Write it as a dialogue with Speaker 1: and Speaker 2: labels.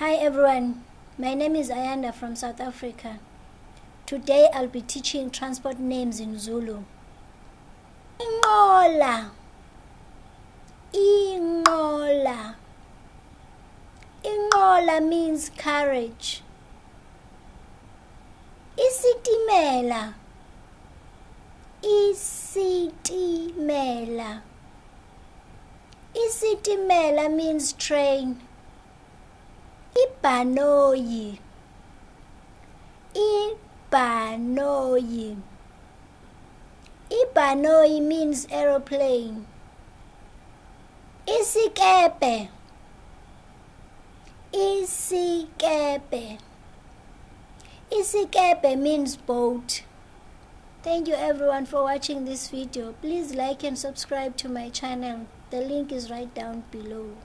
Speaker 1: Hi everyone, my name is Ayanda from South Africa. Today I'll be teaching transport names in Zulu. Inqola, inqola. Inqola means courage. Isitimela, isitimela. Isitimela means train. Ibhanoyi, ibhanoyi. Ibhanoyi means aeroplane. Isikepe, isikepe. Isikepe means boat. Thank you everyone for watching this video. Please like and subscribe to my channel. The link is right down below.